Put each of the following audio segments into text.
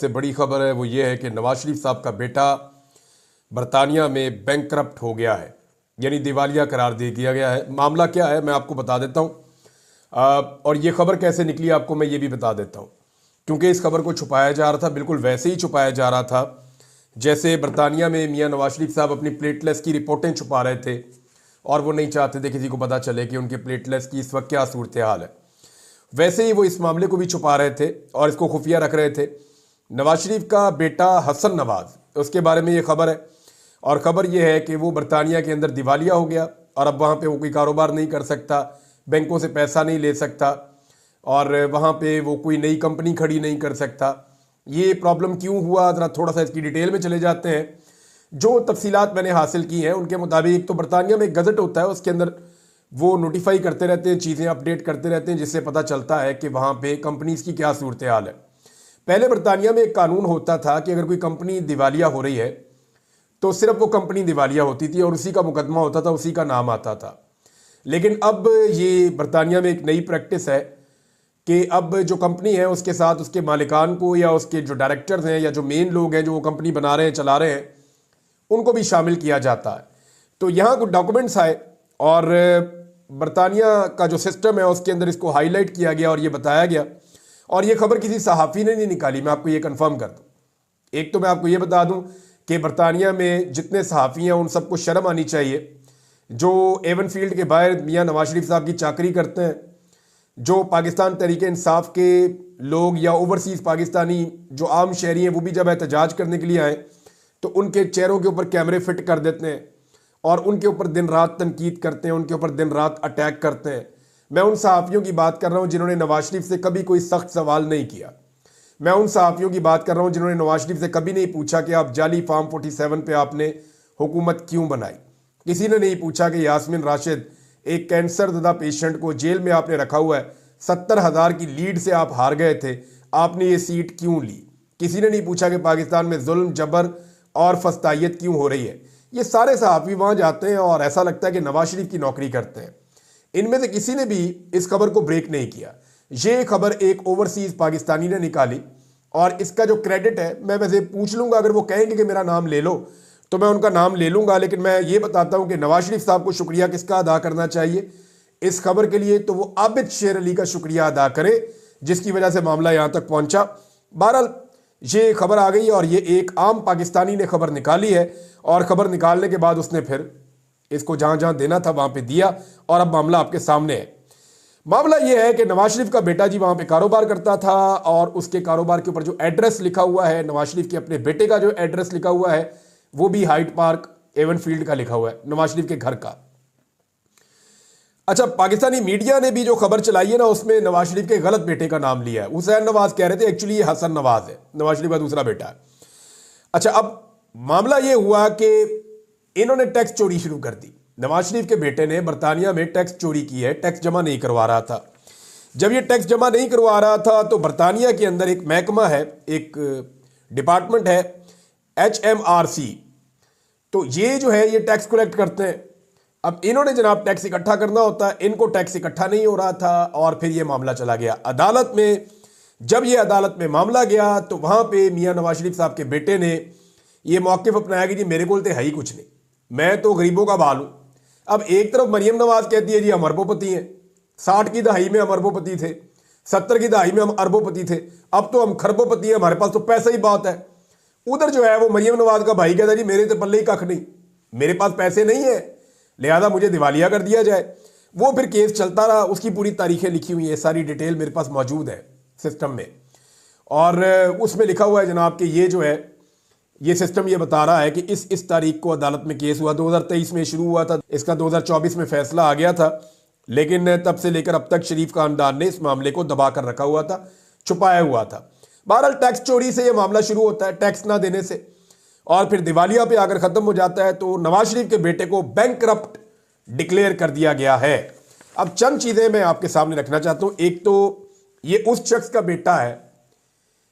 से बड़ी खबर है वो ये है कि नवाज शरीफ साहब का बेटा बरतानिया में बैंकरप्ट हो गया है, यानी दिवालिया करार दे दिया गया है। मामला क्या है मैं आपको बता देता हूँ, और ये खबर कैसे निकली आपको मैं ये भी बता देता हूँ। क्योंकि इस खबर को छुपाया जा रहा था, बिल्कुल वैसे ही छुपाया जा रहा था जैसे बरतानिया में मियाँ नवाज शरीफ साहब अपनी प्लेटलेस की रिपोर्टें छुपा रहे थे और वो नहीं चाहते थे किसी को पता चले कि उनके प्लेटलेस की इस वक्त क्या सूरत हाल है। वैसे ही वो इस मामले को भी छुपा रहे थे और इसको खुफिया रख रहे थे। नवाज शरीफ का बेटा हसन नवाज, उसके बारे में ये खबर है, और ख़बर ये है कि वो बरतानिया के अंदर दिवालिया हो गया और अब वहाँ पे वो कोई कारोबार नहीं कर सकता, बैंकों से पैसा नहीं ले सकता और वहाँ पे वो कोई नई कंपनी खड़ी नहीं कर सकता। ये प्रॉब्लम क्यों हुआ, ज़रा थोड़ा सा इसकी डिटेल में चले जाते हैं। जो तफसीलात मैंने हासिल की हैं उनके मुताबिक एक तो बरतानिया में एक गज़ट होता है, उसके अंदर वो नोटिफाई करते रहते हैं, चीज़ें अपडेट करते रहते हैं, जिससे पता चलता है कि वहाँ पे कंपनीज़ की क्या सूरत हाल है। पहले बरतानिया में एक कानून होता था कि अगर कोई कंपनी दिवालिया हो रही है तो सिर्फ वो कंपनी दिवालिया होती थी और उसी का मुकदमा होता था, उसी का नाम आता था। लेकिन अब ये बरतानिया में एक नई प्रैक्टिस है कि अब जो कंपनी है उसके साथ उसके मालिकान को या उसके जो डायरेक्टर्स हैं या जो मेन लोग हैं जो वो कंपनी बना रहे हैं, चला रहे हैं, उनको भी शामिल किया जाता है। तो यहाँ कुछ डॉक्यूमेंट्स आए और बरतानिया का जो सिस्टम है उसके अंदर इसको हाईलाइट किया गया और ये बताया गया। और ये खबर किसी सहाफ़ी ने नहीं निकाली, मैं आपको ये कंफर्म कर दूं। एक तो मैं आपको ये बता दूं कि बरतानिया में जितने सहाफ़ी हैं उन सबको शर्म आनी चाहिए, जो एवन फील्ड के बाहर मियाँ नवाज शरीफ साहब की चाकरी करते हैं, जो पाकिस्तान तहरीक इंसाफ के लोग या ओवरसीज़ पाकिस्तानी जो आम शहरी हैं वो भी जब एहतजाज करने के लिए आए तो उनके चेहरों के ऊपर कैमरे फिट कर देते हैं और उनके ऊपर दिन रात तनकीद करते हैं, उनके ऊपर दिन रात अटैक करते हैं। मैं उन सहाफ़ियों की बात कर रहा हूं जिन्होंने नवाज शरीफ से कभी कोई सख्त सवाल नहीं किया। मैं उन सहाफ़ियों की बात कर रहा हूं जिन्होंने नवाज शरीफ से कभी नहीं पूछा कि आप जाली फार्म 47 पे आपने हुकूमत क्यों बनाई। किसी ने नहीं पूछा कि यास्मीन राशिद एक कैंसर ज़दा पेशेंट को जेल में आपने रखा हुआ है, 70,000 की लीड से आप हार गए थे, आपने ये सीट क्यों ली। किसी ने नहीं पूछा कि पाकिस्तान में जुल्म जबर और फस्तायत क्यों हो रही है। ये सारे सहाफ़ी वहाँ जाते हैं और ऐसा लगता है कि नवाज शरीफ की नौकरी करते हैं। इनमें से किसी ने भी इस खबर को ब्रेक नहीं किया। ये खबर एक ओवरसीज पाकिस्तानी ने निकाली और इसका जो क्रेडिट है मैं वैसे पूछ लूंगा, अगर वो कहेंगे कि मेरा नाम ले लो तो मैं उनका नाम ले लूंगा, लेकिन मैं ये बताता हूं कि नवाज शरीफ साहब को शुक्रिया किसका अदा करना चाहिए इस खबर के लिए, तो वो आबिद शेर अली का शुक्रिया अदा करे जिसकी वजह से मामला यहां तक पहुंचा। बहरहाल ये खबर आ गई और ये एक आम पाकिस्तानी ने खबर निकाली है और खबर निकालने के बाद उसने फिर इसको जहां जहां देना था वहां पे दिया और अब मामला आपके सामने है। मामला यह है कि नवाज शरीफ का बेटा जी वहां पे कारोबार करता था और उसके कारोबार के ऊपर जो एड्रेस लिखा हुआ है, नवाज शरीफ के अपने बेटे का जो एड्रेस लिखा हुआ है वो भी हाइट पार्क एवन फील्ड का लिखा हुआ है, नवाज शरीफ के घर का। अच्छा, पाकिस्तानी मीडिया ने भी जो खबर चलाई है ना उसमें नवाज शरीफ के गलत बेटे का नाम लिया है, हुसैन नवाज कह रहे थे, एक्चुअली ये हसन नवाज है, नवाज शरीफ का दूसरा बेटा है। अच्छा, अब मामला ये हुआ कि इन्होंने टैक्स चोरी शुरू कर दी। नवाज शरीफ के बेटे ने बरतानिया में टैक्स चोरी की है, टैक्स जमा नहीं करवा रहा था। जब ये टैक्स जमा नहीं करवा रहा था तो बरतानिया के अंदर एक महकमा है, एक डिपार्टमेंट है HMRC, तो ये जो है ये टैक्स कलेक्ट करते हैं। अब इन्होंने जनाब टैक्स इकट्ठा करना होता है, इनको टैक्स इकट्ठा नहीं हो रहा था और फिर ये मामला चला गया अदालत में। जब ये अदालत में मामला गया तो वहां पे मियाँ नवाज शरीफ साहब के बेटे ने ये मौक़िफ़ अपनाया कि जी मेरे को तो है ही कुछ नहीं, मैं तो गरीबों का बाल हूं। अब एक तरफ मरियम नवाज कहती है जी हम अरबोपति हैं, 60 की दहाई में हम अरबोपति थे, 70 की दहाई में हम अरबोपति थे, अब तो हम खरबोपति हैं, हमारे पास तो पैसा ही बहुत है। उधर जो है वो मरियम नवाज का भाई कहता है जी मेरे तो पल्ले ही कख नहीं, मेरे पास पैसे नहीं है, लिहाजा मुझे दिवालिया कर दिया जाए। वो फिर केस चलता रहा, उसकी पूरी तारीखें लिखी हुई है, सारी डिटेल मेरे पास मौजूद है सिस्टम में, और उसमें लिखा हुआ है जनाब कि ये जो है ये सिस्टम ये बता रहा है कि इस तारीख को अदालत में केस हुआ, 2023 में शुरू हुआ था, इसका 2024 में फैसला आ गया था, लेकिन तब से लेकर अब तक शरीफ खानदान ने इस मामले को दबा कर रखा हुआ था, छुपाया हुआ था। बहरहाल टैक्स चोरी से ये मामला शुरू होता है, टैक्स ना देने से, और फिर दिवालिया पे आकर खत्म हो जाता है। तो नवाज शरीफ के बेटे को बैंकरप्ट डिक्लेयर कर दिया गया है। अब चंद चीजें मैं आपके सामने रखना चाहता हूं। एक तो ये उस शख्स का बेटा है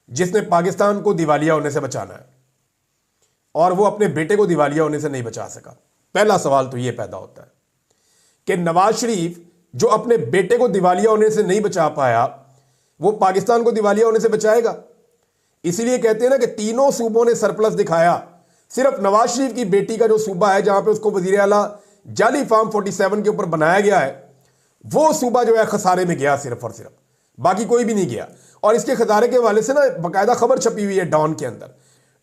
जिसने पाकिस्तान को दिवालिया होने से बचाना है और वो अपने बेटे को दिवालिया होने से नहीं बचा सका। पहला सवाल तो ये पैदा होता है कि नवाज शरीफ जो अपने बेटे को दिवालिया होने से नहीं बचा पाया, वो पाकिस्तान को दिवालिया होने से बचाएगा। इसीलिए कहते हैं ना कि तीनों सूबों ने सरप्लस दिखाया, सिर्फ नवाज शरीफ की बेटी का जो सूबा है जहां पे उसको वजीर आला जाली फार्म 47 के ऊपर बनाया गया है, वो सूबा जो है खसारे में गया सिर्फ और सिर्फ, बाकी कोई भी नहीं गया। और इसके खसारे के हवाले से ना बाकायदा खबर छपी हुई है डॉन के अंदर।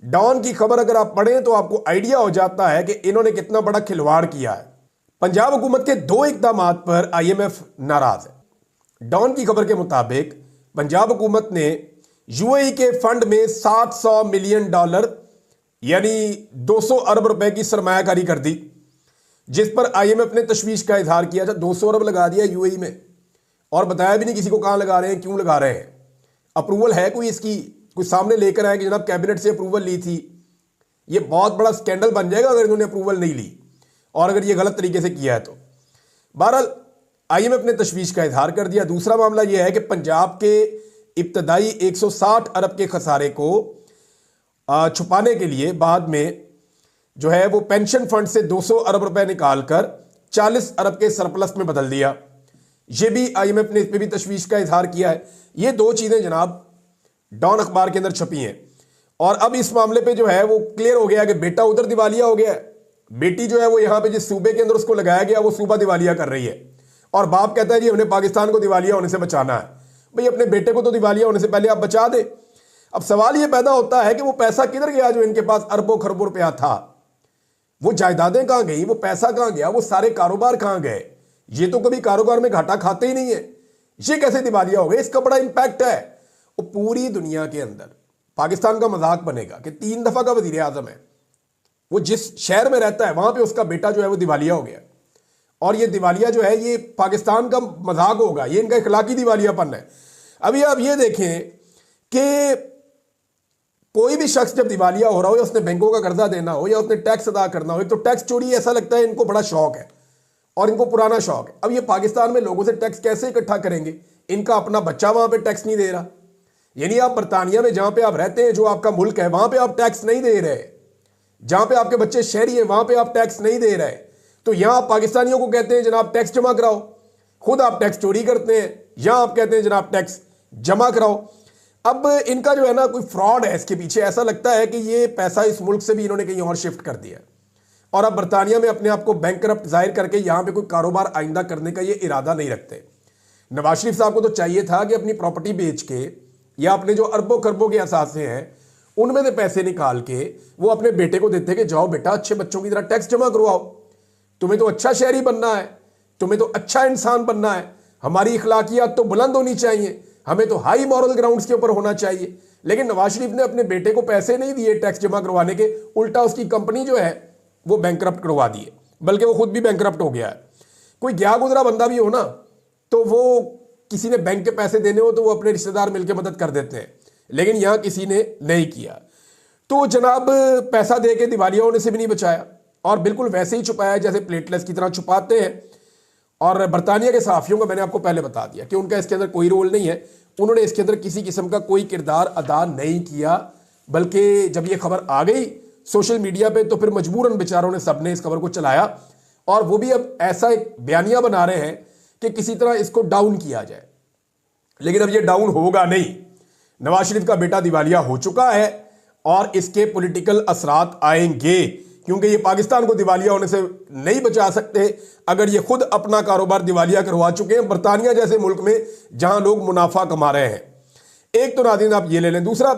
डॉन की खबर अगर आप पढ़ें तो आपको आइडिया हो जाता है कि इन्होंने कितना बड़ा खिलवाड़ किया है। पंजाब हुकूमत के 2 इकदाम पर IMF नाराज है। डॉन की खबर के मुताबिक पंजाब हुकूमत ने UAE के फंड में $700 मिलियन यानी 200 अरब रुपए की सरमायाकारी कर दी, जिस पर IMF ने तशवीश का इजहार किया था। 200 अरब लगा दिया UAE में और बताया भी नहीं किसी को कहां लगा रहे हैं, क्यों लगा रहे हैं, अप्रूवल है कोई इसकी, कुछ सामने लेकर आए कि जनाब कैबिनेट से अप्रूवल ली थी। ये बहुत बड़ा स्कैंडल बन जाएगा अगर इन्होंने अप्रूवल नहीं ली और अगर ये गलत तरीके से किया है तो। बहरहाल IMF ने तशवीश का इजहार कर दिया। दूसरा मामला यह है कि पंजाब के इब्तदाई 160 अरब के खसारे को छुपाने के लिए बाद में जो है वो पेंशन फंड से 200 अरब रुपए निकालकर 40 अरब के सरप्लस में बदल दिया। ये भी IMF ने इस पर भी तशवीश का इजहार किया है। ये 2 चीजें जनाब डॉन अखबार के अंदर छपी हैं। और अब इस मामले पे जो है वो क्लियर हो गया कि बेटा उधर दिवालिया हो गया है, बेटी जो है वो यहां पे जिस सूबे के अंदर उसको लगाया गया वो सूबा दिवालिया कर रही है, और बाप कहता है जी हमने पाकिस्तान को दिवालिया होने से बचाना है। भाई अपने बेटे को तो दिवालिया होने से पहले आप बचा दे। अब सवाल ये पैदा होता है कि वो पैसा किधर गया जो इनके पास अरबों खरबों रुपया था, वो जायदादें कहां गई, वो पैसा कहां गया, वो सारे कारोबार कहां गए। ये तो कभी कारोबार में घाटा खाते ही नहीं है, ये कैसे दिवालिया हो गए। इसका बड़ा इंपैक्ट है। वो पूरी दुनिया के अंदर पाकिस्तान का मजाक बनेगा कि 3 दफा का वजीर आजम है, वो जिस शहर में रहता है वहां पे उसका बेटा जो है वो दिवालिया हो गया। और ये दिवालिया जो है ये पाकिस्तान का मजाक होगा, ये इनका इखलाकी दिवालियापन है। अभी आप ये देखें कि कोई भी शख्स जब दिवालिया हो रहा हो या उसने बैंकों का कर्जा देना हो या उसने टैक्स अदा करना हो, तो टैक्स चोरी ऐसा लगता है इनको बड़ा शौक है और इनको पुराना शौक है। अब ये पाकिस्तान में लोगों से टैक्स कैसे इकट्ठा करेंगे, इनका अपना बच्चा वहां पे टैक्स नहीं दे रहा। यानी आप बरतानिया में जहां पे आप रहते हैं, जो आपका मुल्क है, वहां पे आप टैक्स नहीं दे रहे, जहां पे आपके बच्चे शहरी हैं वहां पे आप टैक्स नहीं दे रहे, तो यहां आप पाकिस्तानियों को कहते हैं जनाब टैक्स जमा कराओ, खुद आप टैक्स चोरी करते हैं। यहां आप कहते हैं जनाब टैक्स जमा कराओ। अब इनका जो है ना कोई फ्रॉड है इसके पीछे। ऐसा लगता है कि ये पैसा इस मुल्क से भी इन्होंने कहीं और शिफ्ट कर दिया और अब बरतानिया में अपने आप को बैंकरप्ट जाहिर करके यहां पे कोई कारोबार आइंदा करने का ये इरादा नहीं रखते। नवाज शरीफ साहब को तो चाहिए था कि अपनी प्रॉपर्टी बेच के या अपने जो अरबों खरबों के असासे हैं उनमें से पैसे निकाल के वो अपने बेटे को देते कि जाओ बेटा अच्छे बच्चों की तरह टैक्स जमा करवाओ, तुम्हें तो अच्छा शहरी बनना है, तुम्हें तो अच्छा इंसान बनना है, हमारी इखलाकियात तो बुलंद होनी चाहिए, हमें तो हाई मॉरल ग्राउंड्स के ऊपर होना चाहिए। लेकिन नवाज शरीफ ने अपने बेटे को पैसे नहीं दिए टैक्स जमा करवाने के, उल्टा उसकी कंपनी जो है वो बैंकरप्ट करवा दी है, बल्कि वो खुद भी बैंकरप्ट हो गया है। कोई गया गुजरा बंदा भी हो ना तो वो किसी ने बैंक के पैसे देने हो तो वो अपने रिश्तेदार मिलकर मदद कर देते हैं, लेकिन यहां किसी ने नहीं किया। तो जनाब पैसा दे के दिवालिया होने से भी नहीं बचाया और बिल्कुल वैसे ही छुपाया जैसे प्लेटलेस की तरह छुपाते हैं। और बरतानिया के सहाफियों को मैंने आपको पहले बता दिया कि उनका इसके अंदर कोई रोल नहीं है, उन्होंने इसके अंदर किसी किस्म का कोई किरदार अदा नहीं किया, बल्कि जब ये खबर आ गई सोशल मीडिया पे तो फिर मजबूरन बेचारों ने सबने इस खबर को चलाया और वो भी अब ऐसा एक बयानिया बना रहे हैं कि किसी तरह इसको डाउन किया जाए। लेकिन अब ये डाउन होगा नहीं। नवाज शरीफ का बेटा दिवालिया हो चुका है और इसके पॉलिटिकल असरात आएंगे, क्योंकि ये पाकिस्तान को दिवालिया होने से नहीं बचा सकते अगर ये खुद अपना कारोबार दिवालिया करवा चुके हैं बरतानिया जैसे मुल्क में जहां लोग मुनाफा कमा रहे हैं। एक तो नाज़रीन आप ये ले लें। दूसरा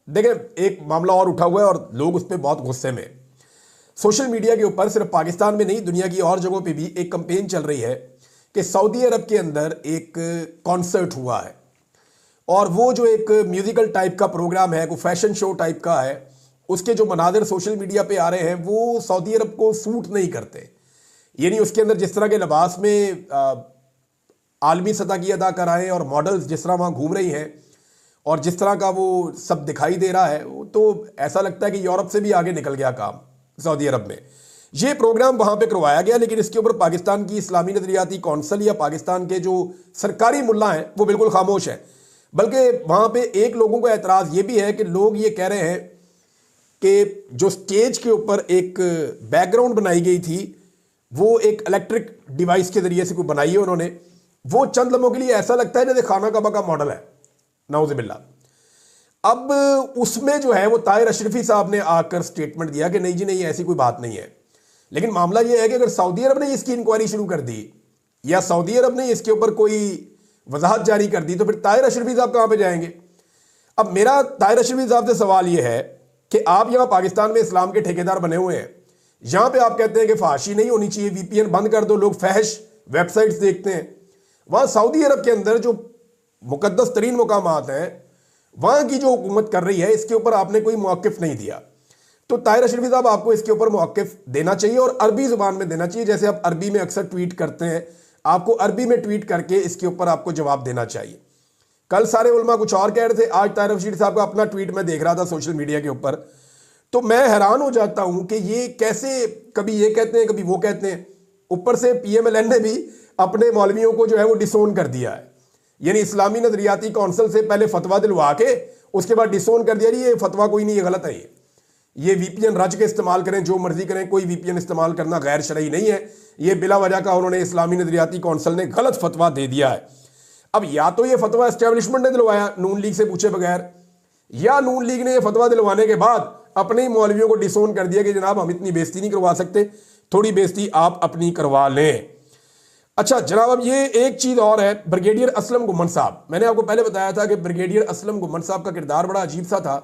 देखें, एक मामला और उठा हुआ है और लोग उस पर बहुत गुस्से में। सोशल मीडिया के ऊपर सिर्फ पाकिस्तान में नहीं दुनिया की और जगहों पर भी एक कंपेन चल रही है कि सऊदी अरब के अंदर एक कॉन्सर्ट हुआ है और वो जो एक म्यूजिकल टाइप का प्रोग्राम है, वो फैशन शो टाइप का है, उसके जो मनाजिर सोशल मीडिया पे आ रहे हैं वो सऊदी अरब को सूट नहीं करते। यानी उसके अंदर जिस तरह के लिबास में आलमी सतह की अदाकाराएं और मॉडल्स जिस तरह वहाँ घूम रही हैं और जिस तरह का वो सब दिखाई दे रहा है, तो ऐसा लगता है कि यूरोप से भी आगे निकल गया काम सऊदी अरब में। ये प्रोग्राम वहाँ पे करवाया गया, लेकिन इसके ऊपर पाकिस्तान की इस्लामी नजरियाती कौंसिल या पाकिस्तान के जो सरकारी मुल्ला हैं वो बिल्कुल खामोश हैं। बल्कि वहाँ पे एक लोगों का एतराज़ ये भी है कि लोग ये कह रहे हैं कि जो स्टेज के ऊपर एक बैकग्राउंड बनाई गई थी वो एक इलेक्ट्रिक डिवाइस के ज़रिए से कोई बनाई है उन्होंने, वो चंद लम्हों के लिए ऐसा लगता है जैसे खाना काबा का मॉडल है, नाउज़ुबिल्लाह। अब उसमें जो है वो ताहिर अशरफी साहब ने आकर स्टेटमेंट दिया कि नहीं जी नहीं, ऐसी कोई बात नहीं है। लेकिन मामला ये है कि अगर सऊदी अरब ने इसकी इंक्वायरी शुरू कर दी या सऊदी अरब ने इसके ऊपर कोई वजाहत जारी कर दी तो फिर ताहिर अशरफी साहब कहां पे जाएंगे? अब मेरा ताहिर अशरफी साहब से सवाल यह है कि आप यहां पाकिस्तान में इस्लाम के ठेकेदार बने हुए हैं, यहां पे आप कहते हैं कि फाशी नहीं होनी चाहिए, वीपीएन बंद कर दो, लोग फहश वेबसाइट्स देखते हैं। वहां सऊदी अरब के अंदर जो मुकद्दस तरीन मुकामात हैं वहां की जो हुकूमत कर रही है, इसके ऊपर आपने कोई मौक़िफ़ नहीं दिया। तो ताहिर अशरफी साहब आपको इसके ऊपर मौक़िफ़ देना चाहिए और अरबी ज़ुबान में देना चाहिए, जैसे आप अरबी में अक्सर ट्वीट करते हैं, आपको अरबी में ट्वीट करके इसके ऊपर आपको जवाब देना चाहिए। कल सारे उलमा कुछ और कह रहे थे, आज ताहिर अशरफी साहब का अपना ट्वीट मैं देख रहा था सोशल मीडिया के ऊपर, तो मैं हैरान हो जाता हूं कि ये कैसे कभी ये कहते हैं कभी वो कहते हैं। ऊपर से पीएमएलएन ने भी अपने मौलवियों को जो है वो डिसोन कर दिया है, यानी इस्लामी नजरियाती कौंसिल से पहले फतवा दिलवा के उसके बाद डिसोन कर दिया, ये फतवा कोई नहीं, ये गलत है, ये वीपीएन रज के इस्तेमाल करें, जो मर्जी करें, कोई वीपीएन इस्तेमाल करना गैर शरई नहीं है। ये बिला वजह का उन्होंने इस्लामी नजरियाती कौंसिल ने गलत फतवा दे दिया है। अब या तो ये फतवा एस्टेब्लिशमेंट ने दिलवाया नून लीग से पूछे बगैर, या नून लीग ने ये फतवा दिलवाने के बाद अपने ही मौलवियों को डिसोन कर दिया कि जनाब हम इतनी बेइज्जती नहीं करवा सकते, थोड़ी बेइज्जती आप अपनी करवा लें। अच्छा जनाब, अब ये एक चीज और है, ब्रिगेडियर असलम गुम्मन साहब, मैंने आपको पहले बताया था कि ब्रिगेडियर असलम गुम्मन साहब का किरदार बड़ा अजीब सा था।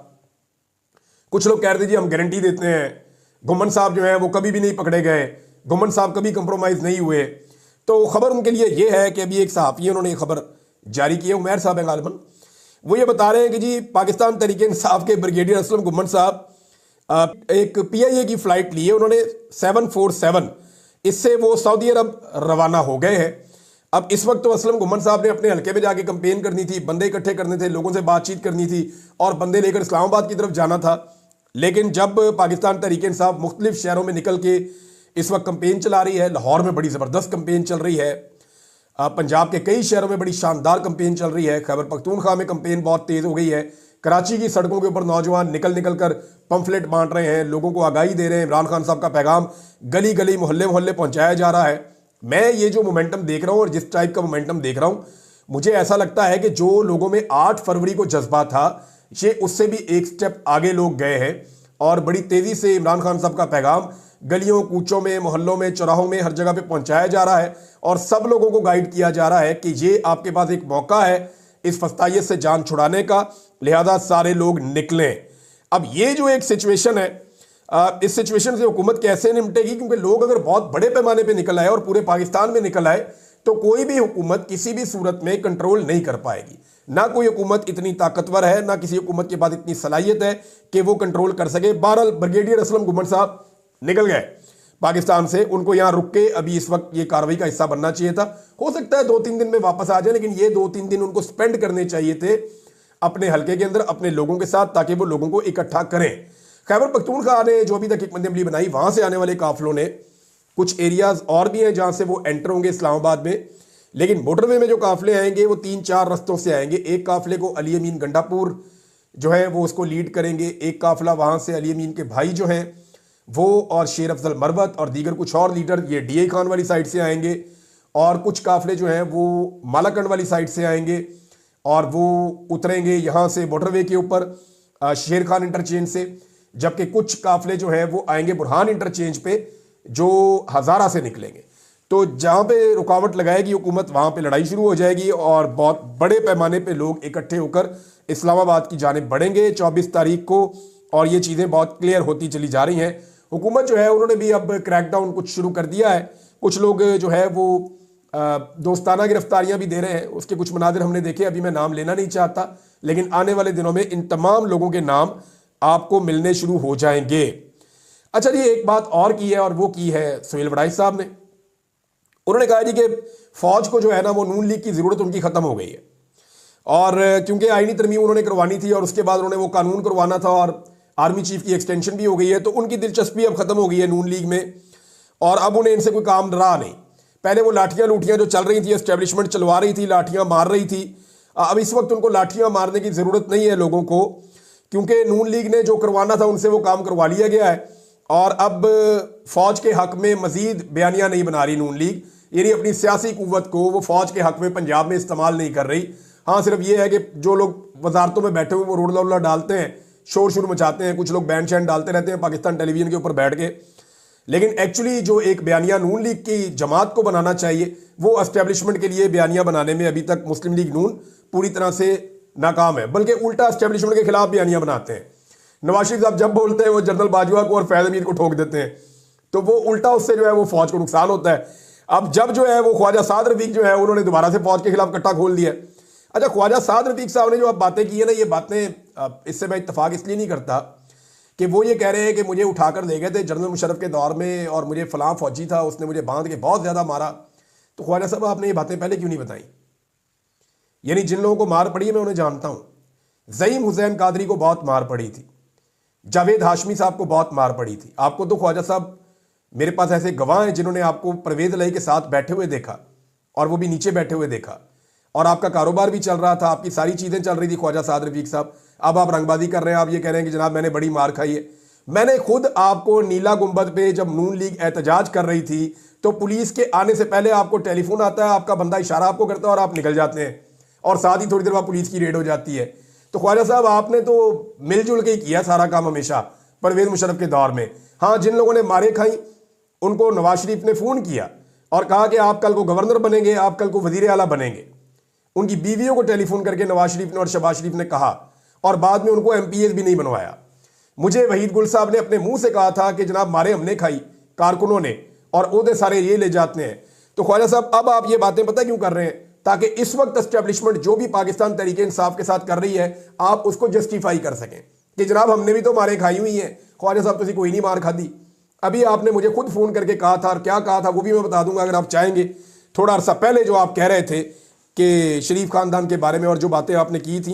कुछ लोग कह रहे थे जी हम गारंटी देते हैं, गुम्मन साहब जो है वो कभी भी नहीं पकड़े गए, गुम्मन साहब कभी कंप्रोमाइज नहीं हुए। तो खबर उनके लिए ये है कि अभी एक सहाफ़ी है, उन्होंने खबर जारी की है, उमैर साहब है गालिबन, वो ये बता रहे हैं कि जी पाकिस्तान तहरीक इंसाफ के ब्रिगेडियर असलम गुम्मन साहब एक पीआईए की फ़्लाइट ली है उन्होंने 747, इससे वो सऊदी अरब रवाना हो गए हैं। अब इस वक्त तो असलम गुम्मन साहब ने अपने हल्के में जाके कंपेन करनी थी, बंदे इकट्ठे करने थे, लोगों से बातचीत करनी थी और बंदे लेकर इस्लामाबाद की तरफ जाना था। लेकिन जब पाकिस्तान तहरीक इंसाफ मुख्तलिफ शहरों में निकल के इस वक्त कंपेन चला रही है, लाहौर में बड़ी ज़बरदस्त कंपेन चल रही है, पंजाब के कई शहरों में बड़ी शानदार कंपेन चल रही है, खैबर पख्तूनख्वा में कंपेन बहुत तेज़ हो गई है, कराची की सड़कों के ऊपर नौजवान निकल निकल कर पंफलेट बांट रहे हैं, लोगों को आगाही दे रहे हैं, इमरान खान साहब का पैगाम गली गली मोहल्ले मोहल्ले पहुंचाया जा रहा है। मैं ये जो मोमेंटम देख रहा हूँ और जिस टाइप का मोमेंटम देख रहा हूँ, मुझे ऐसा लगता है कि जो लोगों में 8 फरवरी को जज्बा था, ये उससे भी एक स्टेप आगे लोग गए हैं और बड़ी तेज़ी से इमरान खान साहब का पैगाम गलियों कूचों में मोहल्लों में चौराहों में हर जगह पे पहुंचाया जा रहा है और सब लोगों को गाइड किया जा रहा है कि ये आपके पास एक मौका है इस फस्तायत से जान छुड़ाने का, लिहाजा सारे लोग निकलें। अब ये जो एक सिचुएशन है, इस सिचुएशन से हुकूमत कैसे निपटेगी, क्योंकि लोग अगर बहुत बड़े पैमाने पे निकल आए और पूरे पाकिस्तान में निकल आए तो कोई भी हुकूमत किसी भी सूरत में कंट्रोल नहीं कर पाएगी। ना कोई हुकूमत इतनी ताकतवर है, ना किसी हुकूमत के पास इतनी सलाहियत है कि वो कंट्रोल कर सके। बहरहाल ब्रिगेडियर असलम गुम्मन साहब निकल गए पाकिस्तान से, उनको यहाँ रुक के अभी इस वक्त ये कार्रवाई का हिस्सा बनना चाहिए था। हो सकता है 2-3 दिन में वापस आ जाए, लेकिन ये 2-3 दिन उनको स्पेंड करने चाहिए थे अपने हल्के के अंदर अपने लोगों के साथ, ताकि वो लोगों को इकट्ठा करें। खैबर पख्तूनख्वा ने जो अभी तक एक मंदी बनाई, वहां से आने वाले काफिलों ने कुछ एरियाज और भी हैं जहां से वो एंटर होंगे इस्लामाबाद में, लेकिन मोटरवे में जो काफिले आएंगे वो 3-4 रस्तों से आएंगे। एक काफिले को अली अमीन गंडापुर जो है वो उसको लीड करेंगे, एक काफिला वहां से अली अमीन के भाई जो हैं वो और शेर अफजल मरवत और दीगर कुछ और लीडर ये डीए खान वाली साइड से आएंगे, और कुछ काफिले जो हैं वो मालाकंड वाली साइड से आएंगे और वो उतरेंगे यहाँ से मोटरवे के ऊपर शेर खान इंटरचेंज से, जबकि कुछ काफिले जो हैं वो आएंगे बुरहान इंटरचेंज पे जो हज़ारा से निकलेंगे। तो जहाँ पे रुकावट लगाएगी हुकूमत, वहाँ पे लड़ाई शुरू हो जाएगी और बहुत बड़े पैमाने पे लोग इकट्ठे होकर इस्लामाबाद की जानिब बढ़ेंगे 24 तारीख को, और ये चीज़ें बहुत क्लियर होती चली जा रही हैं। हुकूमत जो है उन्होंने भी अब क्रैकडाउन कुछ शुरू कर दिया है, कुछ लोग जो है वो दोस्ताना गिरफ्तारियां भी दे रहे हैं, उसके कुछ मनाजिर हमने देखे, अभी मैं नाम लेना नहीं चाहता, लेकिन आने वाले दिनों में इन तमाम लोगों के नाम आपको मिलने शुरू हो जाएंगे। अच्छा जी, एक बात और की है और वो की है सुहेल वड़ाई साहब ने, उन्होंने कहा जी कि फौज को जो है ना वो नून लीग की ज़रूरत उनकी ख़त्म हो गई है, और क्योंकि आईनी तरमीम उन्होंने करवानी थी और उसके बाद उन्होंने वो कानून करवाना था और आर्मी चीफ की एक्सटेंशन भी हो गई है, तो उनकी दिलचस्पी अब ख़त्म हो गई है नून लीग में और अब उन्हें इनसे कोई काम रहा नहीं। पहले वो लाठियाँ लूठियाँ जो चल रही थी, एस्टेब्लिशमेंट चलवा रही थी, लाठियाँ मार रही थी, अब इस वक्त उनको लाठियाँ मारने की ज़रूरत नहीं है लोगों को, क्योंकि नून लीग ने जो करवाना था उनसे वो काम करवा लिया गया है और अब फ़ौज के हक़ में मज़ीद बयानियाँ नहीं बना रही नून लीग, यानी अपनी सियासी कुव्वत को वो फ़ौज के हक़ में पंजाब में इस्तेमाल नहीं कर रही। हाँ, सिर्फ ये है कि जो लोग वजारतों में बैठे हुए वो रोडला वोडला डालते हैं, शोर शुरू मचाते हैं, कुछ लोग बैंड शैंड डालते रहते हैं पाकिस्तान टेलीविजन के ऊपर बैठ के। लेकिन एक्चुअली जो एक बयानिया नून लीग की जमात को बनाना चाहिए, वो एस्टेब्लिशमेंट के लिए बयानिया बनाने में अभी तक मुस्लिम लीग नून पूरी तरह से नाकाम है, बल्कि उल्टा एस्टेब्लिशमेंट के खिलाफ बयानिया बनाते हैं। नवाज शरीफ साहब जब बोलते हैं वो जनरल बाजवा को और फैज अमीर को ठोक देते हैं, तो वो उल्टा उससे जो है वो फौज को नुकसान होता है। अब जब जो है वो ख्वाजा साद रफीक जो है उन्होंने दोबारा से फौज के खिलाफ कट्टा खोल दिया। अच्छा, ख्वाजा साद रफीक साहब ने जो अब बातें की है ना, ये बातें इससे मैं इत्तेफाक इसलिए नहीं करता कि वो ये कह रहे हैं कि मुझे उठाकर ले गए थे जनरल मुशर्रफ के दौर में और मुझे फलां फौजी था, उसने मुझे बांध के बहुत ज़्यादा मारा। तो ख्वाजा साहब आपने ये बातें पहले क्यों नहीं बताई? यानी जिन लोगों को मार पड़ी है मैं उन्हें जानता हूँ। ज़ईम हुसैन कादरी को बहुत मार पड़ी थी, जावेद हाशमी साहब को बहुत मार पड़ी थी। आपको तो ख्वाजा साहब, मेरे पास ऐसे गवाह हैं जिन्होंने आपको परवेज इलाही के साथ बैठे हुए देखा, और वो भी नीचे बैठे हुए देखा, और आपका कारोबार भी चल रहा था, आपकी सारी चीज़ें चल रही थी ख्वाजा साद रफीक साहब। अब आप रंगबाजी कर रहे हैं, आप ये कह रहे हैं कि जनाब मैंने बड़ी मार खाई है। मैंने खुद आपको नीला गुंबद पे जब नून लीग एहतजाज कर रही थी तो पुलिस के आने से पहले आपको टेलीफोन आता है, आपका बंदा इशारा आपको करता है और आप निकल जाते हैं, और साथ ही थोड़ी देर बाद पुलिस की रेड हो जाती है। तो ख्वाजा साहब आपने तो मिलजुल के ही किया सारा काम हमेशा परवेज मुशर्रफ के दौर में। हाँ, जिन लोगों ने मारे खाई उनको नवाज शरीफ ने फ़ोन किया और कहा कि आप कल को गवर्नर बनेंगे, आप कल को वजीर आला बनेंगे। उनकी बीवियों को टेलीफोन करके नवाज शरीफ ने और शहबाज शरीफ ने कहा, और बाद में उनको MPAs भी नहीं बनवाया। मुझे वहीद गुल साहब ने अपने मुंह से कहा था कि जनाब मारे हमने खाई कारकुनों ने, और ओहदे सारे ये ले जाते हैं। तो ख्वाजा साहब अब आप ये बातें पता क्यों कर रहे हैं? ताकि इस वक्त एस्टेब्लिशमेंट जो भी पाकिस्तान तहरीक इंसाफ के साथ कर रही है आप उसको जस्टिफाई कर सकें कि जनाब हमने भी तो मारे खाई हुई हैं। ख्वाजा साहब तुझे कोई नहीं मार खादी। अभी आपने मुझे खुद फ़ोन करके कहा था, और क्या कहा था वो भी मैं बता दूंगा अगर आप चाहेंगे। थोड़ा अर्सा पहले जो आप कह रहे थे कि शरीफ खानदान के बारे में और जो बातें आपने की थी,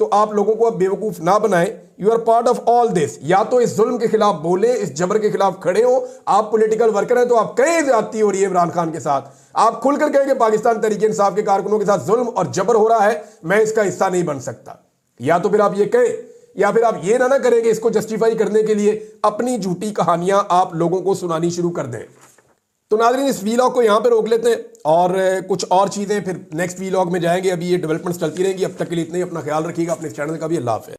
तो आप लोगों को अब बेवकूफ़ ना बनाएं। You are part of all this. या तो इस जुल्म के खिलाफ बोले, इस जबर के खिलाफ खड़े हो। आप पॉलिटिकल वर्कर हैं तो आप कहीं ज्यादती हो रही है इमरान खान के साथ, आप खुलकर कहें कि पाकिस्तान तहरीक इंसाफ के कारकुनों के साथ जुल्म और जबर हो रहा है, मैं इसका हिस्सा नहीं बन सकता। या तो फिर आप ये कहें, या फिर आप ये ना करें कि इसको जस्टिफाई करने के लिए अपनी झूठी कहानियां आप लोगों को सुनानी शुरू कर दें। तो नाज़रीन, इस वीलॉग को यहाँ पे रोक लेते हैं और कुछ और चीज़ें फिर नेक्स्ट वीलॉग में जाएंगे। अभी ये डेवलपमेंट्स चलती रहेंगी। अब तक के लिए इतना ही। अपना ख्याल रखिएगा, अपने चैनल का भी। अल्लाह हाफ़िज़।